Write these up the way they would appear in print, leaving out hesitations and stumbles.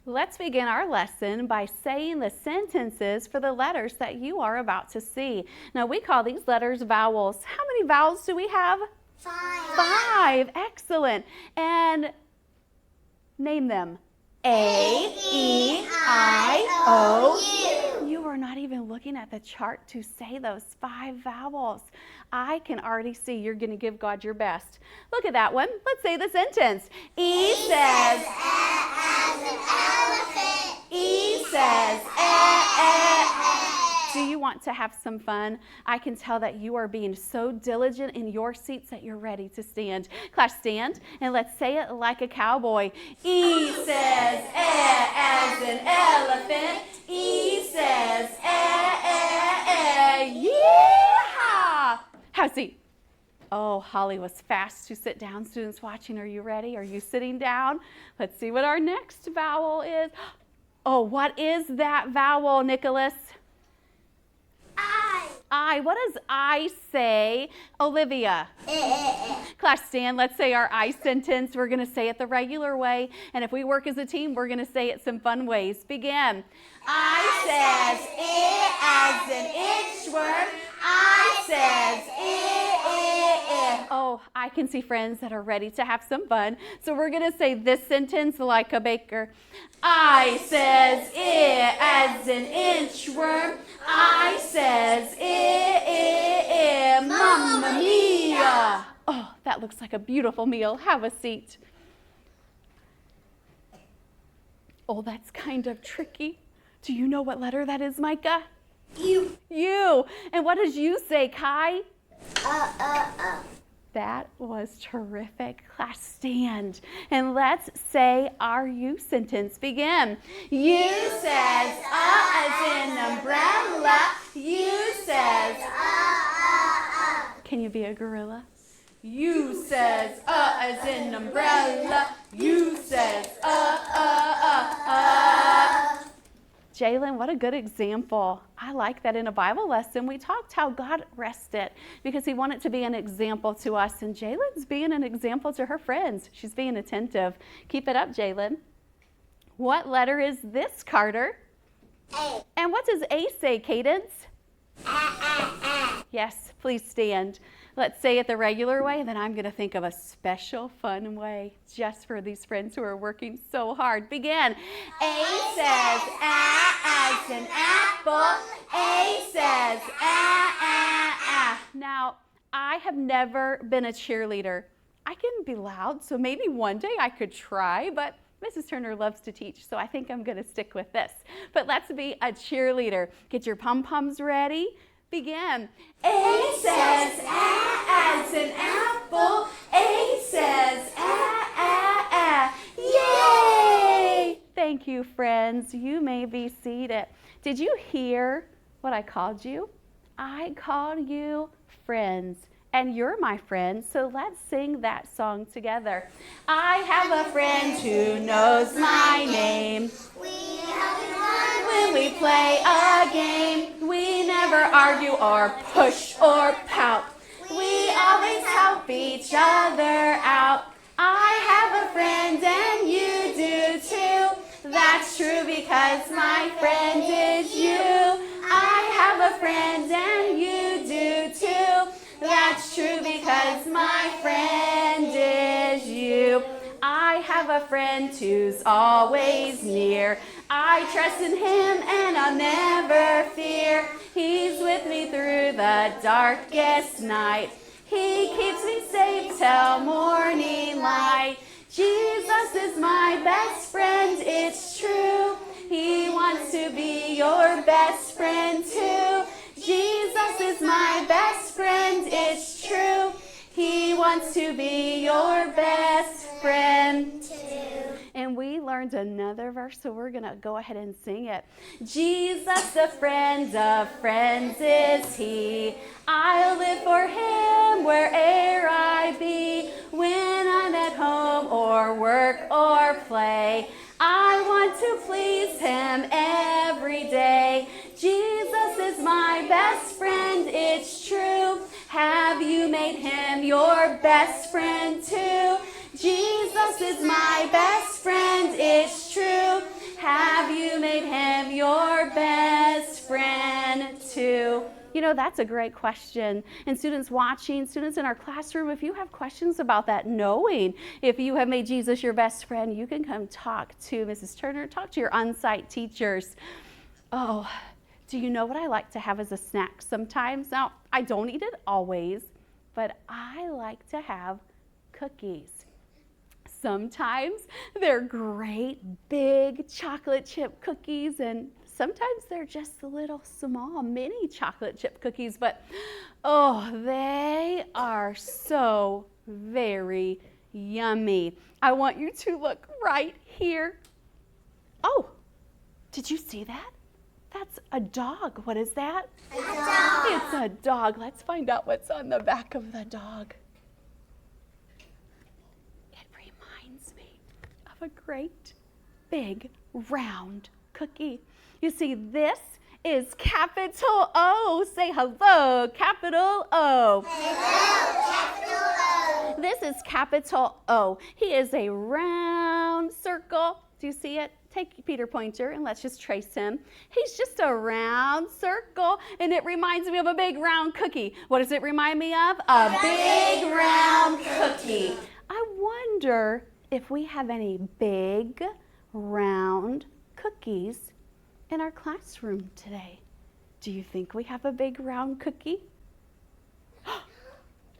Let's begin our lesson by saying the sentences for the letters that you are about to see. Now, we call these letters vowels. How many vowels do we have? 5. 5. Excellent. And name them. A, E, I, O, U. You are not even looking at the chart to say those 5 vowels. I can already see you're going to give God your best. Look at that one. Let's say the sentence. E says, as an elephant. E says, eh. Do you want to have some fun? I can tell that you are being so diligent in your seats that you're ready to stand. Class, stand, and let's say it like a cowboy. E says, as an elephant. E says, yeehaw! Have a seat. Oh, Holly was fast to sit down. Students watching, are you ready? Are you sitting down? Let's see what our next vowel is. Oh, what is that vowel, Nicholas? I. What does I say, Olivia? Class, stand. Let's say our I sentence. We're going to say it the regular way. And if we work as a team, we're going to say it some fun ways. Begin. I says, as an inchworm. I says, Oh, I can see friends that are ready to have some fun. So we're going to say this sentence like a baker. I says, as an inchworm. I says, Mamma mia. Oh, that looks like a beautiful meal. Have a seat. Oh, that's kind of tricky. Do you know what letter that is, Micah? U. U. And what does you say, Kai? That was terrific. Class, stand. And let's say our you sentence. Begin. You says, as in umbrella. You says, Can you be a gorilla? You says, as in umbrella. You says, Jalen, what a good example. I like that in a Bible lesson. We talked how God rested because he wanted to be an example to us. And Jalen's being an example to her friends. She's being attentive. Keep it up, Jalen. What letter is this, Carter? A. And what does A say, Cadence? Yes, please stand. Let's say it the regular way, and then I'm going to think of a special fun way just for these friends who are working so hard. Begin. A says, as an apple. A says, Now, I have never been a cheerleader. I can be loud, so maybe one day I could try, but Mrs. Turner loves to teach, so I think I'm going to stick with this. But let's be a cheerleader. Get your pom-poms ready. Begin. A says, as an apple. A says, Yay! Thank you, friends. You may be seated. Did you hear what I called you? I called you friends. And you're my friend, so let's sing that song together. I have a friend who knows my name. We have fun When we play a game, we never argue or push or pout. We always help each other out. I have a friend and you do too. That's true because my friend is you. I have a friend and you do too. That's true because my friend is you. I have a friend who's always near. I trust in him and I'll never fear. He's with me through the darkest night. He keeps me safe till morning light. Jesus is my best friend, it's true. He wants to be your best friend too. Jesus is my best friend, it's true. He wants to be your best friend too. And we learned another verse, so we're going to go ahead and sing it. Jesus, the friend of friends is he. I'll live for him where'er I be. When I'm at home or work or play, I want to please him every day. Jesus is my best friend, it's true. Have you made him your best friend too? Jesus is my best friend, it's true. you made him your best friend too? You know, that's a great question. And students watching, students in our classroom, if you have questions about that, knowing if you have made Jesus your best friend, you can come talk to Mrs. Turner, talk to your on-site teachers. Oh, do you know what I like to have as a snack sometimes? Now, I don't eat it always, but I like to have cookies. Sometimes they're great big chocolate chip cookies, and sometimes they're just little small mini chocolate chip cookies, but oh, they are so very yummy. I want you to look right here. Oh, did you see that? That's a dog. What is that? A dog. It's a dog. Let's find out what's on the back of the dog. A great big round cookie. You see, this is capital O. Say hello, capital O. Hello, capital O. This is capital O. He is a round circle. Do you see it? Take Peter Pointer and let's just trace him. He's just a round circle, and it reminds me of a big round cookie. What does it remind me of? A big round cookie. I wonder if we have any big round cookies in our classroom today. Do you think we have a big round cookie?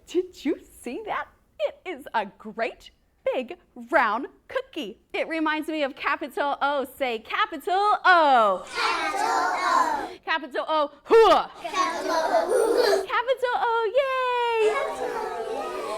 Did you see that? It is a great big round cookie. It reminds me of capital O. Say capital O. Capital O. Capital O. Hooah. Capital O. Capital O. Yay. Capital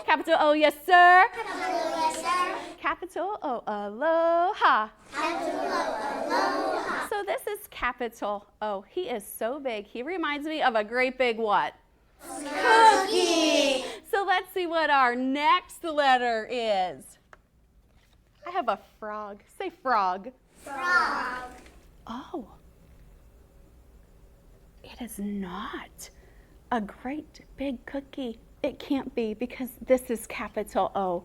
Capital O. Yes, sir. yes, sir. Capital O. Aloha. Capital O. Aloha. So this is capital O. He is so big. He reminds me of a great big what? Cookie. So let's see what our next letter is. I have a frog. Say frog. Frog. Oh. It is not a great big cookie. It can't be because this is capital O.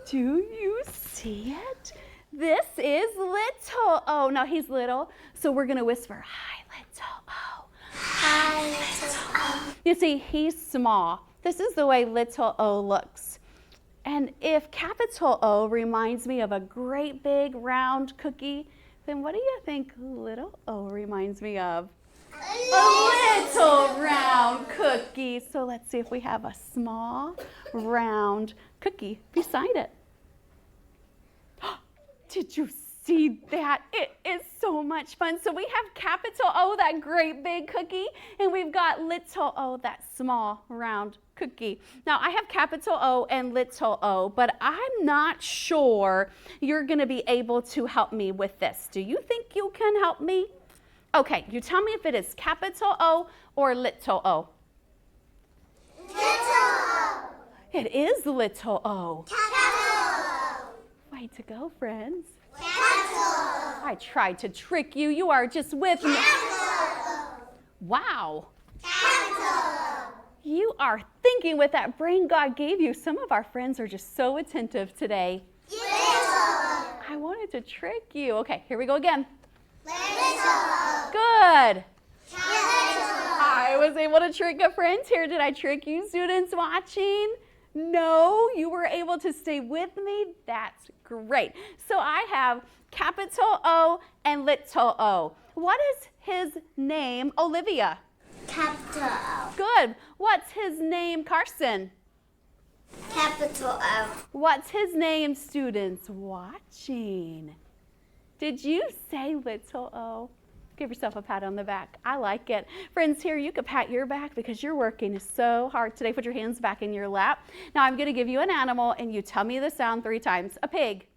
Do you see it? This is little O. Now he's little, so we're going to whisper, hi, little O. Hi, little O. You see, he's small. This is the way little O looks. And if capital O reminds me of a great big round cookie, then what do you think little O reminds me of? A little round cookie. So let's see if we have a small round cookie beside it. Did you see that? It is so much fun. So we have capital O, that great big cookie, and we've got little O, that small round cookie. Now I have capital O and little O, but I'm not sure you're going to be able to help me with this. Do you think you can help me? Okay, you tell me if it is capital O or little O. Little O. It is little O. Capital Way to go, friends. O. Capital I tried to trick you. You are just with me. O. Wow. Capital You are thinking with that brain God gave you. Some of our friends are just so attentive today. O. Little O. I wanted to trick you. Okay, here we go again. Little O. Good. Capital I was able to trick a friend here. Did I trick you, students watching? No, you were able to stay with me. That's great. So I have capital O and little O. What is his name, Olivia? Capital O. Good. What's his name, Carson? Capital O. What's his name, students watching? Did you say little O? Give yourself a pat on the back. I like it. Friends, here you can pat your back because you're working so hard today. Put your hands back in your lap. Now I'm going to give you an animal and you tell me the sound 3 times. A pig.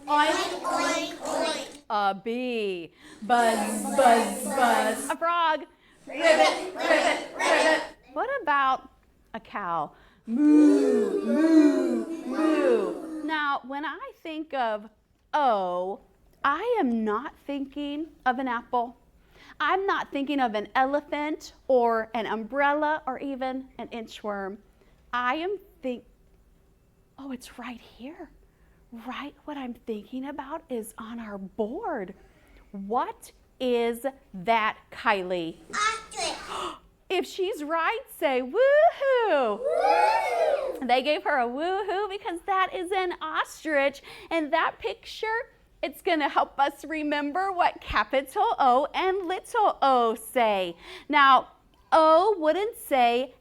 Oink, oink, oink. A bee. Buzz, buzz, buzz. A frog. Ribbit, ribbit, ribbit. What about a cow? Moo, moo, moo. Now, when I think of O, I am not thinking of an apple. I'm not thinking of an elephant or an umbrella or even an inchworm. I am oh, it's right here. right what I'm thinking about is on our board. What is that, Kylie? Ostrich. If she's right, say woohoo. Woo! They gave her a woohoo because that is an ostrich. And that picture, it's going to help us remember what capital O and little o say. Now, O wouldn't say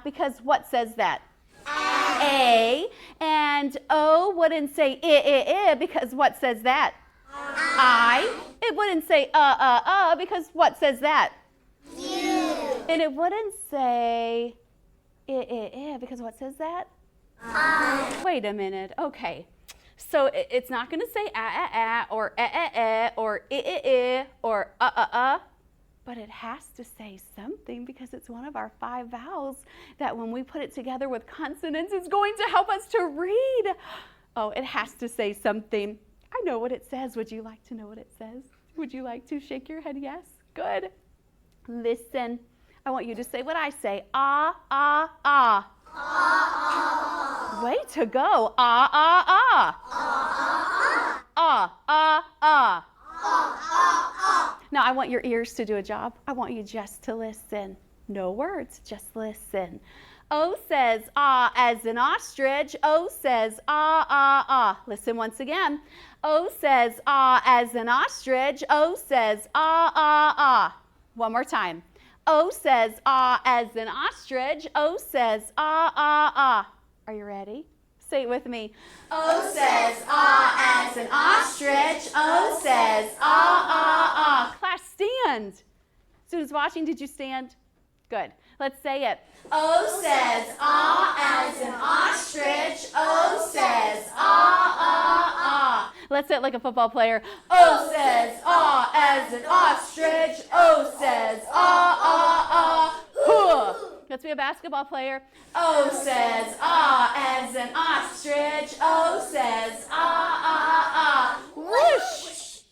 because what says that? A. And O wouldn't say I because what says that? I. It wouldn't say because what says that? You. And it wouldn't say I because what says that? I. Wait a minute. Okay. So it's not going to say or or I or but it has to say something because it's one of our 5 vowels that when we put it together with consonants, it's going to help us to read. Oh, it has to say something. I know what it says. Would you like to know what it says? Would you like to shake your head yes? Good. Listen. I want you to say what I say. Ah, ah, ah. Ah. Way to go. Ah, ah, ah. Ah. Ah, ah, ah. Ah. Now I want your ears to do a job. I want you just to listen. No words, just listen. O says ah as an ostrich. O says ah, ah, ah. Listen once again. O says ah as an ostrich. O says ah, ah, ah. One more time. O says ah as an ostrich. O says ah, ah, ah. Are you ready? Say it with me. O says ah as an ostrich. O says ah, ah, ah. Class, stand. Students watching, did you stand? Good. Let's say it. O says ah as an ostrich. O says ah, ah, ah. Let's say it like a football player. O says ah as an ostrich. O says ah, ah, ah. Huh. Let's be a basketball player. O says ah as an ostrich. O says ah, ah, ah. Whoosh.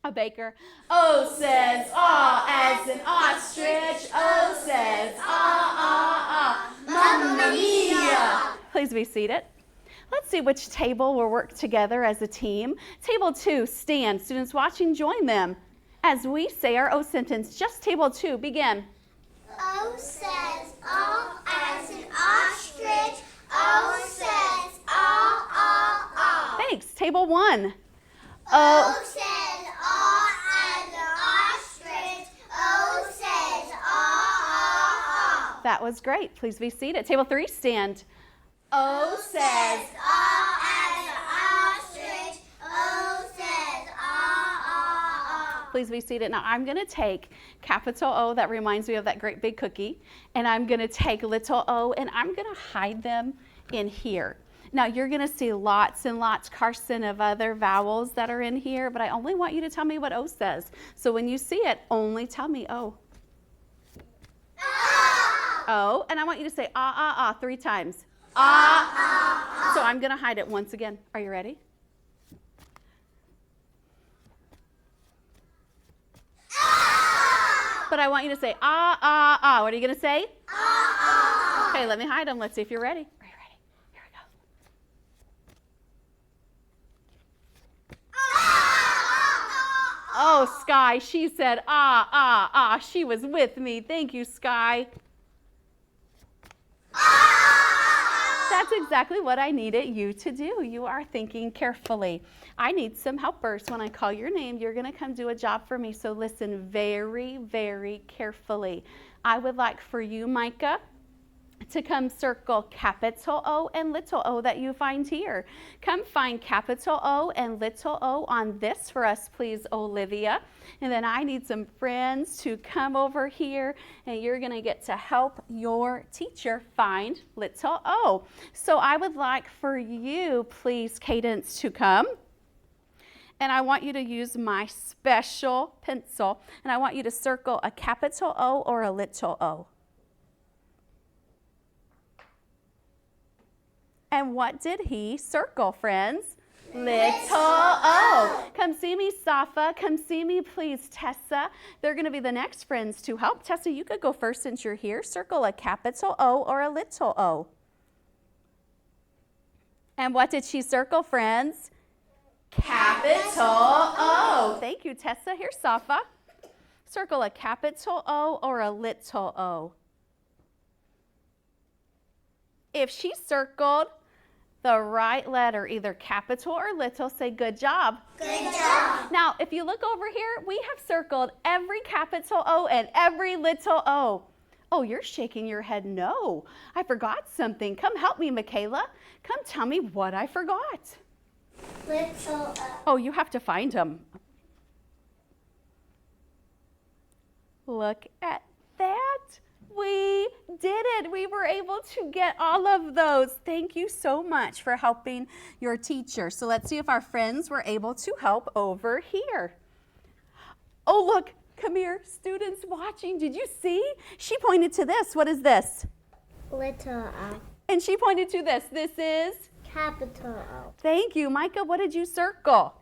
A baker. O says ah as an ostrich. O says ah, ah, ah. Mamma mia. Please be seated. Let's see which table will work together as a team. Table 2, stand. Students watching, join them. As we say our O sentence, just table 2, begin. O says ah as an ostrich. O says ah, ah, ah. Thanks. Table 1. O says ah as an ostrich. O says ah, ah, ah. That was great. Please be seated. Table 3, stand. O says ah as an ostrich. O says ah, ah, ah. Please be seated. Now I'm going to take capital O, that reminds me of that great big cookie, and I'm going to take little o, and I'm going to hide them in here. Now you're going to see lots and lots, Carson, of other vowels that are in here, but I only want you to tell me what O says. So when you see it, only tell me O. O, and I want you to say ah, ah, ah 3 times. Ah. So I'm going to hide it once again. Are you ready? But I want you to say ah, ah, ah. What are you going to say? Ah. Okay, let me hide them. Let's see if you're ready. Are you ready? Here we go. Oh, Sky, she said ah, ah, ah. She was with me. Thank you, Sky. That's exactly what I needed you to do. You are thinking carefully. I need some helpers. When I call your name, you're going to come do a job for me. So listen very, very carefully. I would like for you, Micah, to come circle capital O and little o that you find here. Come find capital O and little o on this for us, please, Olivia. And then I need some friends to come over here, and you're going to get to help your teacher find little o. So I would like for you, please, Cadence, to come. And I want you to use my special pencil, and I want you to circle a capital O or a little o. And what did he circle, friends? Little o. Come see me, Safa. Come see me, please, Tessa. They're going to be the next friends to help. Tessa, you could go first since you're here. Circle a capital O or a little o. And what did she circle, friends? Capital O. Thank you, Tessa. Here's Safa. Circle a capital O or a little o. If she circled the right letter, either capital or little, say good job. Good job. Now, if you look over here, we have circled every capital O and every little o. Oh, you're shaking your head. No, I forgot something. Come help me, Michaela. Come tell me what I forgot. Little o. Oh, you have to find them. Look at that. We did it. We were able to get all of those. Thank you so much for helping your teacher. So let's see if our friends were able to help over here. Oh, look. Come here, students watching. Did you see? She pointed to this. What is this? Little o. And she pointed to this. This is? Capital O. Thank you. Micah, what did you circle?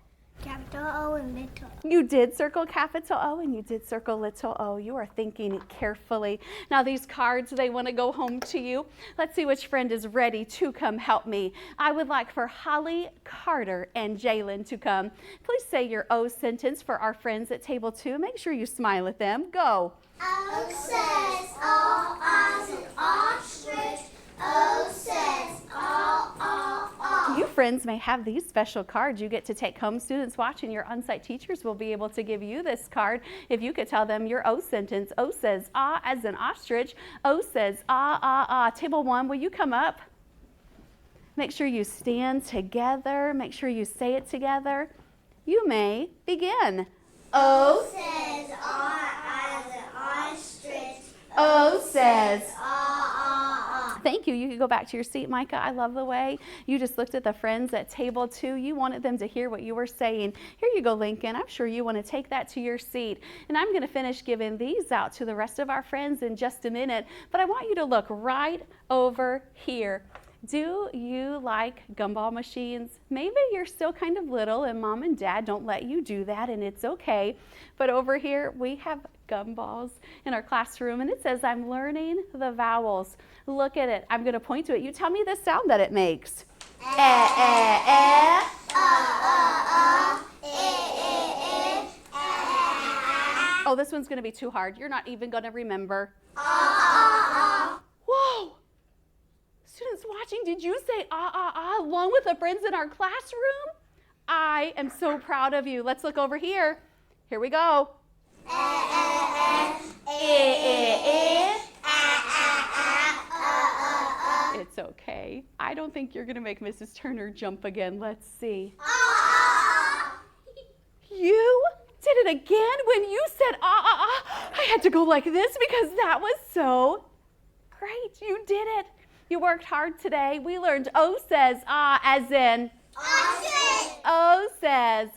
Capital O and little o. You did circle capital O and you did circle little o. You are thinking carefully. Now these cards, they want to go home to you. Let's see which friend is ready to come help me. I would like for Holly, Carter, and Jalen to come. Please say your O sentence for our friends at table 2. Make sure you smile at them. Go. O says all as an ostrich. O says all. You friends may have these special cards you get to take home. Students watching, your on-site teachers will be able to give you this card if you could tell them your O sentence. O says ah as an ostrich. O says ah, ah, ah. Table 1, will you come up? Make sure you stand together. Make sure you say it together. You may begin. O Says ah as an ostrich. O says Ah. Thank you. You can go back to your seat, Micah. I love the way you just looked at the friends at table 2. You wanted them to hear what you were saying. Here you go, Lincoln. I'm sure you want to take that to your seat. And I'm going to finish giving these out to the rest of our friends in just a minute. But I want you to look right over here. Do you like gumball machines? Maybe you're still kind of little and mom and dad don't let you do that, and it's okay. But over here, we have gumballs in our classroom, and it says, I'm learning the vowels. Look at it. I'm going to point to it. You tell me the sound that it makes. Oh, this one's going to be too hard. You're not even going to remember. Whoa! Students watching, did you say along with the friends in our classroom? I am so proud of you. Let's look over here. Here we go. It's okay. I don't think you're going to make Mrs. Turner jump again. Let's see. You did it again when you said I had to go like this because that was so great. You did it. You worked hard today. We learned O says as in. Ostrich. O says